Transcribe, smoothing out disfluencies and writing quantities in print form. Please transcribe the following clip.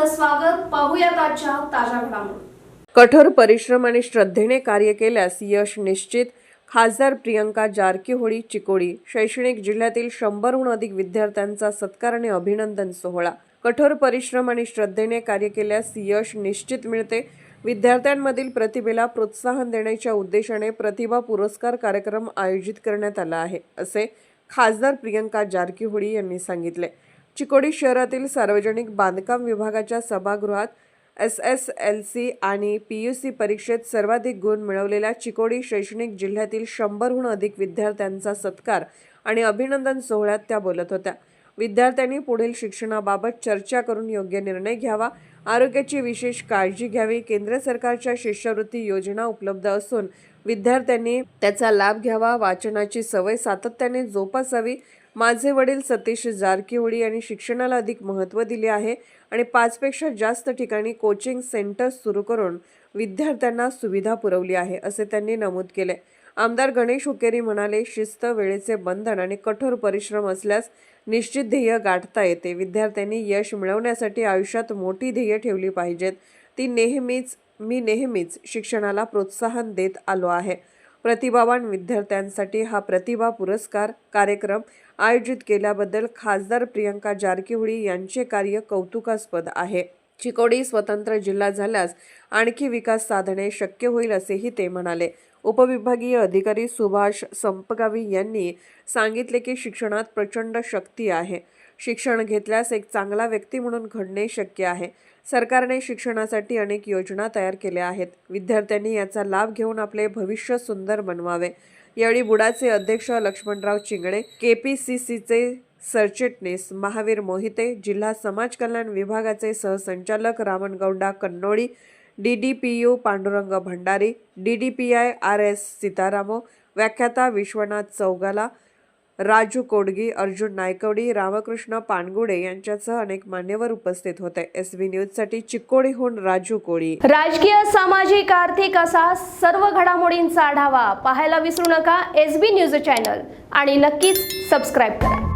आपलं स्वागत. पाहूयात आजच्या ताज्या घडामोडी. कठोर परिश्रम आणि श्रद्धेने कार्य केल्यास यश निश्चित. खासदार प्रियंका जारकीहोळी चिकोडी. शैक्षणिक जिल्ह्यातील 100हून अधिक विद्यार्थ्यांचा सत्कार आणि अभिनंदन सोहळा. कठोर परिश्रम आणि श्रद्धेने कार्य केल्यास यश निश्चित मिळते. विद्यार्थ्यांमधील प्रतिभेला प्रोत्साहन देण्याच्या उद्देशाने प्रतिभा पुरस्कार कार्यक्रम आयोजित करण्यात आला आहे, असे खासदार प्रियंका जारकीहोळी यांनी सांगितले. चिकोडी शहरातील सार्वजनिक बांधकाम विभागाच्या सभागृहात SSLC आणि PUC परीक्षेत सर्वाधिक गुण मिळवलेल्या चिकोडी शैक्षणिक जिल्ह्यातील 100हून अधिक विद्यार्थ्यांचा सत्कार आणि अभिनंदन सोहळ्यात त्या बोलत होत्या. विद्यार्थ्यांनी पुढील शिक्षणाबाबत चर्चा करून योग्य निर्णय घ्यावा, आरोग्याची विशेष काळजी घ्यावी. केंद्र सरकारच्या शिष्यवृत्ती योजना उपलब्ध असून विद्यार्थ्यांनी त्याचा लाभ घ्यावा. वाचनाची सवय सातत्याने जोपासावी. माझे वडील सतीश जारकीहोळी यांनी शिक्षणाला अधिक महत्त्व दिले आहे आणि 5 पेक्षा जास्त ठिकाणी कोचिंग सेंटर्स सुरू करून विद्यार्थ्यांना सुविधा पुरवली आहे, असे त्यांनी नमूद केले. आमदार गणेश हुक्केरी म्हणाले, शिस्त, वेळेचे बंधन आणि कठोर परिश्रम असल्यास निश्चित ध्येय गाठता येते. विद्यार्थ्यांनी यश मिळवण्यासाठी आयुष्यात मोठी ध्येय ठेवली पाहिजेत. मी नेहमीच शिक्षणाला प्रोत्साहन देत आलो आहे. प्रतिभावान विद्यार्थ्यांसाठी हा प्रतिभा पुरस्कार कार्यक्रम आयोजित केल्याबद्दल खासदार प्रियंका जारकीहोळी यांचे कार्य कौतुकास्पद आहे. चिकोडी स्वतंत्र जिल्हा झाल्यास आणखी विकास साधणे शक्य होईल, असेही ते म्हणाले. उपविभागीय अधिकारी सुभाष संपगावी यांनी सांगितले की शिक्षणात प्रचंड शक्ती आहे. शिक्षण घेतल्यास एक चांगला व्यक्ती म्हणून घडणे शक्य आहे. सरकारने शिक्षणासाठी अनेक योजना तयार केल्या आहेत. विद्यार्थ्यांनी याचा लाभ घेऊन आपले भविष्य सुंदर बनवावे. यावेळी बुडाचे अध्यक्ष लक्ष्मणराव चिंगळे, KPCCचे सरचिटणीस महावीर मोहिते, जिल्हा समाज कल्याण विभागाचे सहसंचालक रामनगौडा कन्नोळी, DDPU Pandurang Bhandari, DDPI RS सीतारामो, व्याख्याता विश्वनाथ चौगाला, राजू कोडगी, अर्जुन नायकवडी, रामकृष्ण पानगुडे यांच्यासह अनेक मान्यवर उपस्थित होते. SB न्यूजसाठी चिकोडीहून राजू कोळी. राजकीय, सामाजिक, आर्थिक असा सर्व घडामोडींचा आढावा पाहायला विसरू नका SB न्यूज चॅनल आणि नक्कीच सबस्क्राईब करा.